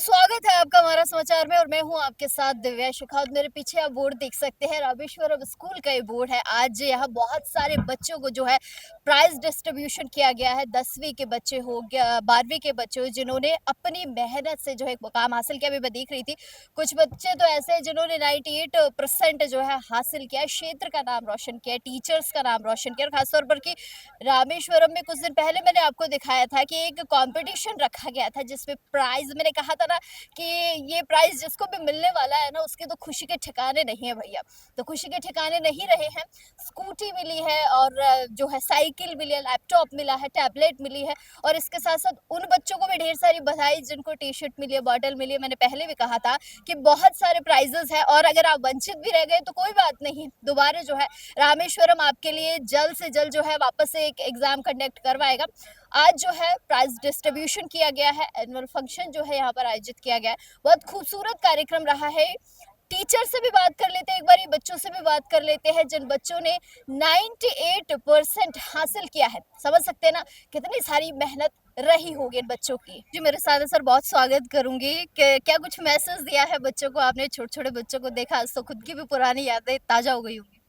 स्वागत है आपका हमारा समाचार में और मैं हूं आपके साथ दिव्या शेखावत। मेरे पीछे आप बोर्ड देख सकते हैं, रामेश्वरम स्कूल का ये बोर्ड है। आज यहाँ बहुत सारे बच्चों को जो है प्राइज डिस्ट्रीब्यूशन किया गया है। 10वीं के बच्चे हो गया, 12वीं के बच्चे हो जिन्होंने अपनी मेहनत से जो है एक मुकाम हासिल किया। अभी मैं देख रही थी कुछ बच्चे तो ऐसे हैं जिन्होंने 98% जो है हासिल किया, क्षेत्र का नाम रोशन किया, टीचर्स का नाम रोशन किया। और खासतौर पर कि रामेश्वरम में कुछ दिन पहले मैंने आपको दिखाया था कि एक कंपटीशन रखा गया था जिसमें प्राइज मैंने कहा था ना कि ये प्राइज जिसको भी मिलने वाला है ना उसके तो खुशी के ठिकाने नहीं है भैया। तो खुशी के ठिकाने नहीं रहे हैं। स्कूटी मिली है और जो है साइकिल मिली है, लैपटॉप मिला है, टैबलेट मिली है। और इसके साथ साथ उन बच्चों को भी ढेर सारी बधाई जिनको टी शर्ट मिली है, बॉटल मिली है। मैंने पहले भी कहा था कि बहुत सारे प्राइजेस है और अगर आप वंचित भी रह गए तो कोई बात नहीं, दोबारा जो है रामेश्वरम आपके लिए जल्द से जल्द जो है वापस से एक एग्जाम कंडक्ट करवाएगा। आज जो है प्राइज डिस्ट्रीब्यूशन किया गया है, एनुअल फंक्शन जो है यहाँ पर आयोजित किया गया है। बहुत खूबसूरत कार्यक्रम रहा है। टीचर से भी बात कर लेते हैं, एक बार ये बच्चों से भी बात कर लेते हैं जिन बच्चों ने 98% हासिल किया है। समझ सकते हैं ना कितनी सारी मेहनत रही होगी इन बच्चों की। जी मेरे साथ है सर, बहुत स्वागत करूंगी कि क्या कुछ मैसेज दिया है बच्चों को आपने? छोटे छोटे बच्चों को देखा तो खुद की भी पुरानी यादें ताजा हो गई होंगी।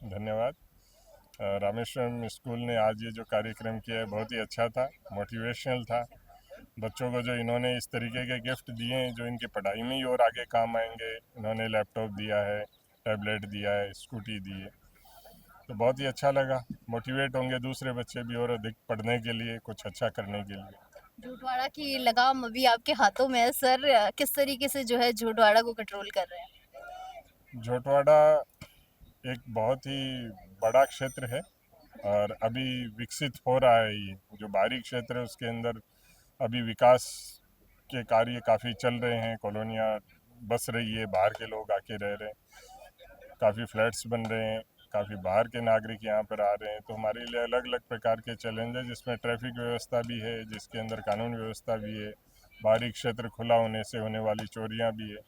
धन्यवाद। रामेश्वरम स्कूल ने आज ये जो कार्यक्रम किया है बहुत ही अच्छा था, मोटिवेशनल था। बच्चों को जो इन्होंने इस तरीके के गिफ्ट दिए हैं जो इनकी पढ़ाई में ही और आगे काम आएंगे। इन्होंने लैपटॉप दिया है, टैबलेट दिया है, स्कूटी दी है, तो बहुत ही अच्छा लगा। मोटिवेट होंगे दूसरे बच्चे भी और अधिक पढ़ने के लिए, कुछ अच्छा करने के लिए। झूठवाड़ा की लगाम अभी आपके हाथों में है सर, किस तरीके से जो है झूठवाड़ा को कंट्रोल कर रहे हैं? झोटवाड़ा एक बहुत ही बड़ा क्षेत्र है और अभी विकसित हो रहा है। ये जो बाहरी क्षेत्र है उसके अंदर अभी विकास के कार्य काफ़ी चल रहे हैं। कॉलोनियाँ बस रही है, बाहर के लोग आके रह रहे हैं, काफ़ी फ्लैट्स बन रहे हैं, काफ़ी बाहर के नागरिक यहाँ पर आ रहे हैं। तो हमारे लिए अलग अलग प्रकार के चैलेंज है जिसमें ट्रैफिक व्यवस्था भी है, जिसके अंदर कानून व्यवस्था भी है, बाहरी क्षेत्र खुला होने से होने वाली चोरियाँ भी है।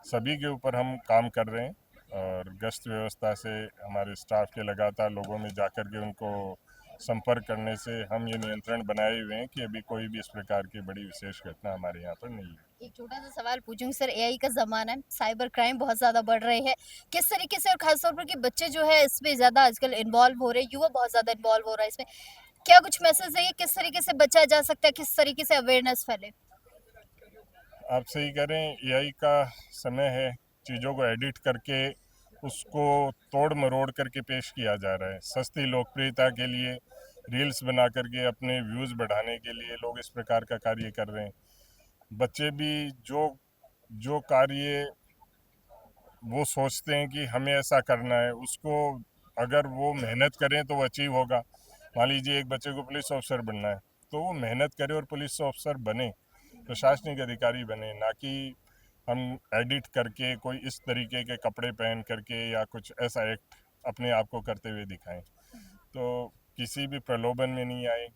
सभी के ऊपर हम काम कर रहे हैं और गश्त व्यवस्था से हमारे स्टाफ के लगातार लोगों में जाकर के उनको संपर्क करने से हम ये नियंत्रण बनाए हुए हैं कि अभी कोई भी इस प्रकार की बड़ी विशेष घटना हमारे यहाँ पर नहीं है। एक छोटा सा सवाल पूछूंगी सर, एआई का जमाना है, साइबर क्राइम बहुत ज्यादा बढ़ रहे हैं, किस तरीके से और खासतौर पर कि बच्चे जो है इसमें ज्यादा आजकल इन्वॉल्व हो रहे हैं, युवा बहुत ज्यादा इन्वॉल्व हो रहा है इसमें, क्या कुछ मैसेज है, ये किस तरीके से बचा जा सकता है, किस तरीके से अवेयरनेस फैले? आप सही करें, एआई का समय है। चीज़ों को एडिट करके उसको तोड़ मरोड़ करके पेश किया जा रहा है सस्ती लोकप्रियता के लिए। रील्स बना करके अपने व्यूज़ बढ़ाने के लिए लोग इस प्रकार का कार्य कर रहे हैं। बच्चे भी जो जो कार्य वो सोचते हैं कि हमें ऐसा करना है, उसको अगर वो मेहनत करें तो वो अचीव होगा। मान लीजिए एक बच्चे को पुलिस ऑफिसर बनना है, तो वो मेहनत करे और पुलिस ऑफिसर बने, प्रशासनिक अधिकारी बने, ना कि हम एडिट करके कोई इस तरीके के कपड़े पहन करके या कुछ ऐसा एक्ट अपने आप को करते हुए दिखाएं। तो किसी भी प्रलोभन में नहीं आए।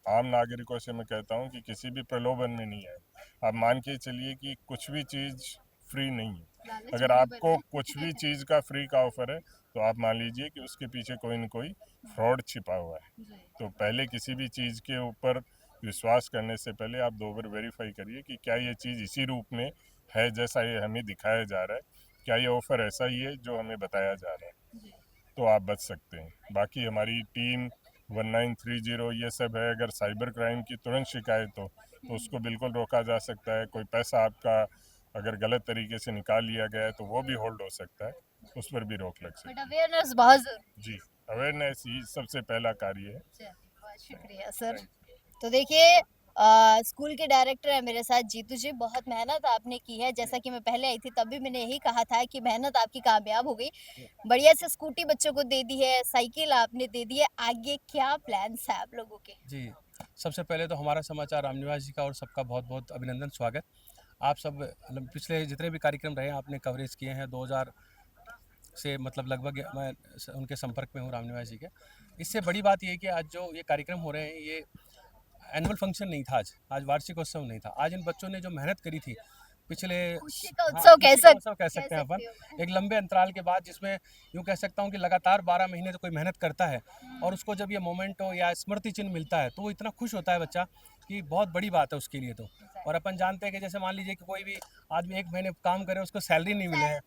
आम नागरिकों से मैं कहता हूं कि किसी भी प्रलोभन में नहीं आए। आप मान के चलिए कि कुछ भी चीज़ फ्री नहीं है। लालच अगर बुरी आपको कुछ बला भी चीज़ का फ्री का ऑफर है तो आप मान लीजिए कि उसके पीछे कोई ना कोई फ्रॉड छिपा हुआ है। तो पहले किसी भी चीज़ के ऊपर विश्वास करने से पहले आप दो बार वेरीफाई करिए कि क्या ये चीज़ इसी रूप में है जैसा ये हमें दिखाया जा रहा है, क्या ये ऑफ़र ऐसा ही है जो हमें बताया जा रहा है, तो आप बच सकते हैं। बाकी हमारी टीम 1930 ये सब है। अगर साइबर क्राइम की तुरंत शिकायत हो तो उसको बिल्कुल रोका जा सकता है। कोई पैसा आपका अगर गलत तरीके से निकाल लिया गया है तो वो भी होल्ड हो सकता है, उस पर भी रोक लग बट सकती अवेयरनेस बहुत है। जी, अवेयरनेस ही सबसे पहला कार्य है। जरूरी। बहुत शुक्रिया सर। थैंक तो देखिए स्कूल के डायरेक्टर है मेरे साथ जीतू जी, बहुत मेहनत आपने की है। जैसा कि मैं पहले आई थी तब भी मैंने यही कहा था कि मेहनत आपकी कामयाब हो गई। बढ़िया से स्कूटी बच्चों को दे दी है, साइकिल आपने दे दी है, आगे क्या प्लान्स है आप लोगों के? जी, सबसे पहले तो हमारा समाचार रामनिवास जी का और सबका बहुत-बहुत अभिनंदन, स्वागत। आप सब मतलब पिछले जितने भी कार्यक्रम रहे आपने कवरेज किए हैं। 2000 से मतलब लगभग मैं उनके संपर्क में हूँ रामनिवास जी के। इससे बड़ी बात ये है कि आज जो ये कार्यक्रम हो रहे हैं, ये एनुअल फंक्शन नहीं था। आज वार्षिकोत्सव नहीं था। आज इन बच्चों ने जो मेहनत करी थी पिछले खुशी का हाँ, उत्सव खुशी का उत्सव कह कह सकते हैं अपन। सकती हूँ मैं। एक लंबे अंतराल के बाद, जिसमें यूँ कह सकता हूँ कि लगातार 12 महीने तो कोई मेहनत करता है और उसको जब ये मोमेंट हो या स्मृति चिन्ह मिलता है तो वो इतना खुश होता है बच्चा कि बहुत बड़ी बात है उसके लिए तो। और अपन जानते हैं कि जैसे मान लीजिए कि कोई भी आदमी 1 महीने काम करे, उसको सैलरी नहीं मिले है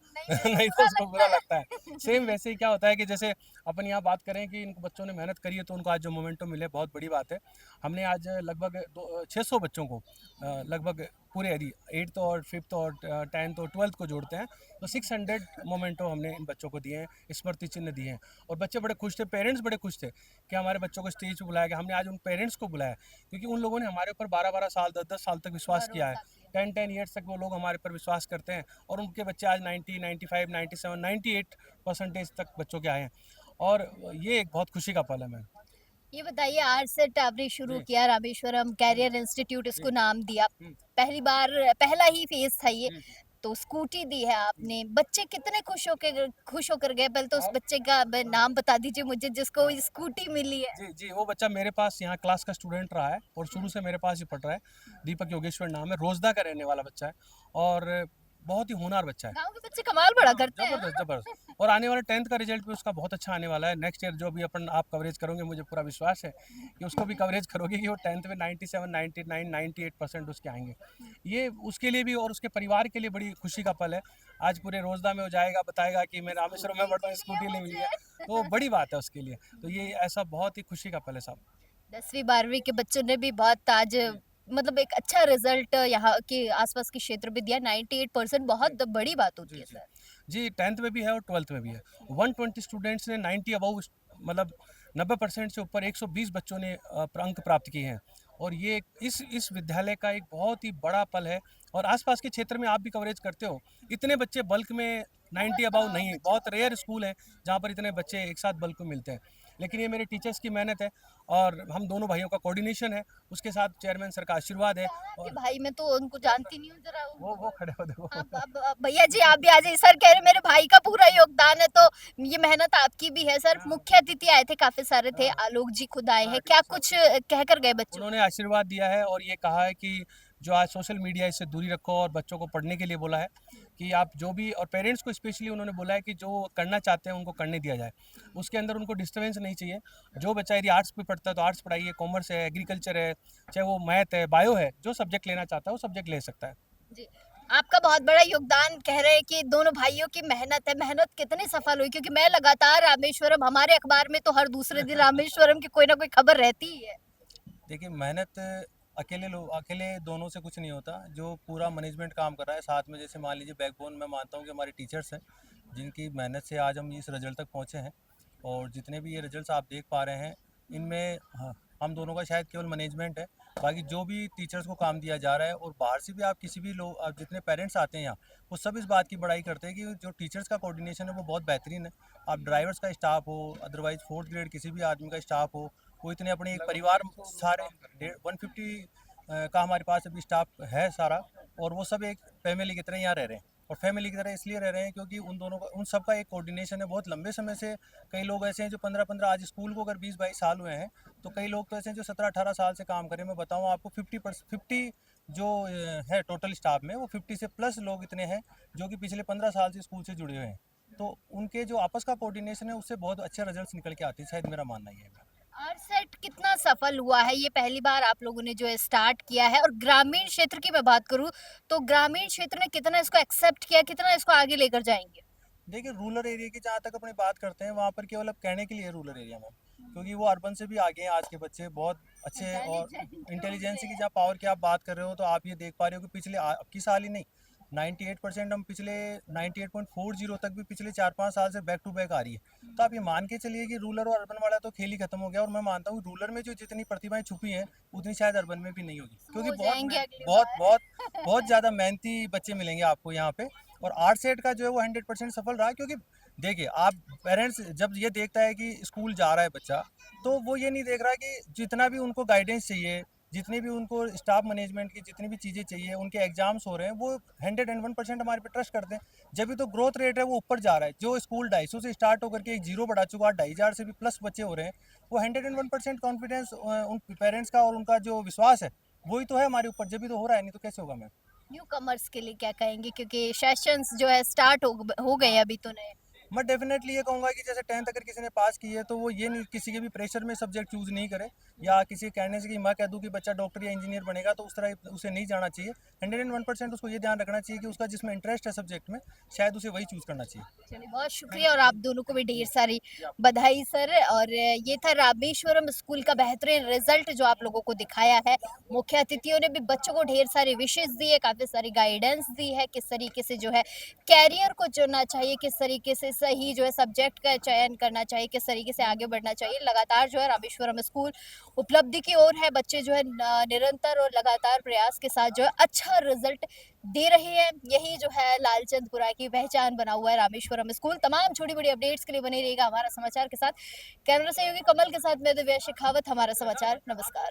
नहीं तो उसको बुरा लगता है। सेम वैसे ही क्या होता है कि जैसे अपन यहाँ बात करें कि इन बच्चों ने मेहनत करी है तो उनको आज जो मोमेंटो मिले, बहुत बड़ी बात है। हमने आज लगभग 600 बच्चों को लगभग पूरे यदि 8th और 5th और 10th और 12th को जोड़ते हैं तो 600 मोमेंटो हमने इन बच्चों को दिए हैं, स्मृति चिन्ह दिए हैं। और बच्चे बड़े खुश थे, पेरेंट्स बड़े खुश थे कि हमारे बच्चों को स्टेज पे बुलाया गया। हमने आज उन पेरेंट्स को बुलाया क्योंकि उन लोगों ने हमारे ऊपर 12-12 साल, 10-10 साल तक विश्वास किया है। 10-10 ईयर्स तक वो लोग हमारे पर विश्वास करते हैं और उनके बच्चे आज 90, 95, 97, 98% तक बच्चों के आए हैं। और ये एक बहुत खुशी का पल है मैम। ये बताइए, आरसेट आपने शुरू जी। किया, रामेश्वरम कैरियर इंस्टीट्यूट इसको जी। नाम दिया, पहली बार पहला ही फेज था ये, तो स्कूटी दी है आपने, बच्चे कितने खुश होकर गए? पहले तो उस बच्चे का नाम बता दीजिए मुझे जिसको स्कूटी मिली है। जी, जी, वो बच्चा मेरे पास यहाँ क्लास का स्टूडेंट रहा है और शुरू से मेरे पास ही पढ़ रहा है। दीपक योगेश्वर नाम है, रोजदा का रहने वाला बच्चा है और बहुत ही होनहार बच्चा है। गांव के बच्चे कमाल बड़ा करते हैं। जबरदस्त, जबरदस्त। और आने वाले 10th का रिजल्ट भी उसका बहुत अच्छा आने वाला है। नेक्स्ट ईयर जो भी अपन आप कवरेज करोगे, मुझे पूरा विश्वास है कि उसको भी कवरेज करोगे कि वो 10th में 97, 99, 98% उसके आएंगे। ये उसके लिए भी और उसके परिवार के लिए बड़ी खुशी का पल है। आज पूरे रोजदा में वो जाएगा, बताएगा कि मैं रामेश्वरम में पढ़ता हूँ, स्कूटी नहीं मिली है, तो बड़ी बात है उसके लिए। तो ये ऐसा बहुत ही खुशी का पल है साहब। 10वीं 12वीं के बच्चों ने भी बहुत आज मतलब एक अच्छा रिजल्ट यहाँ के आसपास के क्षेत्र में दिया। 98% बहुत बड़ी बात होती जी, है जी। सर। जी, 10th में भी है और 12th में भी है। 120 स्टूडेंट्स ने 90 अबव मतलब 90% से ऊपर 120 बच्चों ने अंक प्राप्त किए हैं। और ये इस विद्यालय का एक बहुत ही बड़ा पल है और आसपास के क्षेत्र में आप भी कवरेज करते हो। इतने बच्चे बल्क में 90 अबव नहीं है, बहुत रेयर स्कूल है जहाँ पर इतने बच्चे एक साथ बल्क में मिलते हैं। लेकिन ये मेरे टीचर्स की मेहनत है और हम दोनों भाइयों का कोऑर्डिनेशन है, उसके साथ चेयरमैन सर का आशीर्वाद है। कहाँ के और भाई? मैं तो उनको जानती नहीं हूँ जरा वो खड़े हो देखो। अब भैया जी आप भी आ जाइए। सर कह रहे मेरे भाई का पूरा योगदान है, तो ये मेहनत आपकी भी है। सर मुख्य अतिथि आए थे, काफी सारे थे, आलोक जी खुद आए हैं, क्या कुछ कहकर गए बच्चों उन्होंने आशीर्वाद दिया है और ये कहा है कि जो आज सोशल मीडिया इससे दूरी रखो और बच्चों को पढ़ने के लिए बोला है कि आप जो भी और पेरेंट्स को स्पेशली उन्होंने बोला है कि जो करना चाहते हैं उनको करने दिया जाए, उसके अंदर उनको डिस्टर्बेंस नहीं चाहिए। जो बच्चा यदि आर्ट्स पे पढ़ता है तो आर्ट्स पढ़ाइए, कॉमर्स है, एग्रीकल्चर है, चाहे वो मैथ है, बायो है, जो सब्जेक्ट लेना चाहता है वो सब्जेक्ट ले सकता है। जी, आपका बहुत बड़ा योगदान कह रहे हैं कि दोनों भाइयों की मेहनत है। मेहनत कितनी सफल हुई? क्योंकि मैं लगातार रामेश्वरम, हमारे अखबार में तो हर दूसरे दिन रामेश्वरम की कोई ना कोई खबर रहती ही है। देखिए मेहनत अकेले दोनों से कुछ नहीं होता। जो पूरा मैनेजमेंट काम कर रहा है साथ में, जैसे मान लीजिए बैकबोन मैं मानता हूँ कि हमारे टीचर्स हैं जिनकी मेहनत से आज हम इस रिजल्ट तक पहुँचे हैं। और जितने भी ये रिजल्ट्स आप देख पा रहे हैं इनमें हाँ, हम दोनों का शायद केवल मैनेजमेंट है। बाकी जो भी टीचर्स को काम दिया जा रहा है और बाहर से भी आप किसी भी लोग आप जितने पेरेंट्स आते हैं यहाँ, वो सब इस बात की बड़ाई करते हैं कि जो टीचर्स का कोऑर्डिनेशन है वो बहुत बेहतरीन है। आप ड्राइवर्स का स्टाफ हो, अदरवाइज 4th ग्रेड किसी भी आदमी का स्टाफ हो, वो इतने अपने एक परिवार सारे 150 का हमारे पास अभी स्टाफ है सारा। और वो सब एक फैमिली की तरह यहाँ रह रहे हैं। और फैमिली की तरह इसलिए रह रहे हैं क्योंकि उन दोनों का उन सब का एक कोऑर्डिनेशन है बहुत लंबे समय से। कई लोग ऐसे हैं जो 15-15 आज स्कूल को अगर 20-22 साल हुए हैं, तो कई लोग तो ऐसे हैं जो 17-18 साल से काम करें। मैं बताऊं आपको 50 जो है टोटल स्टाफ में, वो 50 से प्लस लोग इतने हैं जो कि पिछले 15 साल से स्कूल से जुड़े हुए हैं। तो उनके जो आपस का कोऑर्डिनेशन है उससे बहुत अच्छे रिजल्ट्स निकल के आते हैं, शायद मेरा मानना ये है। आरसेट कितना सफल हुआ है? ये पहली बार आप लोगों ने जो है स्टार्ट किया है, और ग्रामीण क्षेत्र की मैं बात करूं तो ग्रामीण क्षेत्र ने कितना इसको एक्सेप्ट किया, कितना इसको आगे लेकर जाएंगे? देखिए रूरल एरिया की जहाँ तक अपनी बात करते हैं वहाँ पर केवल अब कहने के लिए रूरल एरिया में, क्योंकि वो अर्बन से भी आगे हैं। आज के बच्चे बहुत अच्छे हैं और इंटेलिजेंसी की जहाँ पावर की आप बात कर रहे हो, तो आप ये देख पा रहे हो कि पिछले की साल ही नहीं 98% हम पिछले 98.40 तक भी पिछले 4-5 साल से बैक टू बैक आ रही है। तो आप ये मान के चलिए कि रूरल और अर्बन वाला तो खेल ही खत्म हो गया। और मैं मानता हूँ रूरल में जो जितनी प्रतिभाएं छुपी हैं उतनी शायद अर्बन में भी नहीं होगी, क्योंकि हो बहुत जाएंगे अगली बहुत बार। बहुत बहुत ज़्यादा मेहनती बच्चे मिलेंगे आपको यहाँ पे। और आर्ट का जो है वो 100% सफल रहा, क्योंकि देखिए आप पेरेंट्स जब ये देखता है कि स्कूल जा रहा है बच्चा, तो वो ये नहीं देख रहा कि जितना भी उनको गाइडेंस चाहिए, जितनी भी उनको स्टाफ मैनेजमेंट की जितनी भी चीज़ें चाहिए, उनके एग्जाम्स हो रहे हैं, वो 101% हमारे पे ट्रस्ट करते हैं। जब भी तो ग्रोथ रेट है वो ऊपर जा रहा है। जो स्कूल 250 से स्टार्ट होकर के एक जीरो बढ़ा चुका, 2500 से भी प्लस बच्चे हो रहे हैं, वो 101% कॉन्फिडेंस उन पेरेंट्स का और उनका जो विश्वास है वही तो है हमारे ऊपर। जब भी तो हो रहा है, नहीं तो कैसे होगा मैम। न्यू कमर्स के लिए क्या कहेंगे? क्योंकि सेशंस जो है स्टार्ट हो गए हैं अभी तो नए। मैं डेफिनेटली ये कहूँगा कि जैसे 10th अगर किसी ने पास की है तो वो ये नहीं किसी के भी प्रेशर में सब्जेक्ट चूज़ नहीं करे, या किसी के कहने से कि मैं कह दूँ कि बच्चा डॉक्टर या इंजीनियर बनेगा तो उस तरह उसे नहीं जाना चाहिए। 101% उसको ये ध्यान रखना चाहिए कि उसका जिसमें इंटरेस्ट है सब्जेक्ट में, शायद उसे वही चूज़ करना चाहिए। चलिए बहुत शुक्रिया और आप दोनों को भी ढेर सारी बधाई सर। और ये था रामेश्वरम स्कूल का बेहतरीन रिजल्ट जो आप लोगों को दिखाया है। मुख्य अतिथियों ने भी बच्चों को ढेर सारे विशेष दिए, काफ़ी सारी गाइडेंस दी है किस तरीके से जो है कैरियर को चुनना चाहिए, किस तरीके से सही जो है सब्जेक्ट का चयन करना चाहिए, किस तरीके से आगे बढ़ना चाहिए। लगातार जो है रामेश्वरम स्कूल उपलब्धि की ओर है, बच्चे जो है निरंतर और लगातार प्रयास के साथ जो है अच्छा रिजल्ट दे रहे हैं। यही जो है लालचंदपुरा की पहचान बना हुआ है रामेश्वरम स्कूल। तमाम छोटी बड़ी अपडेट्स के लिए बने रहिएगा हमारा समाचार के साथ। कैमरा सहयोगी कमल के साथ मैं दिव्या शेखावत, हमारा समाचार। नमस्कार।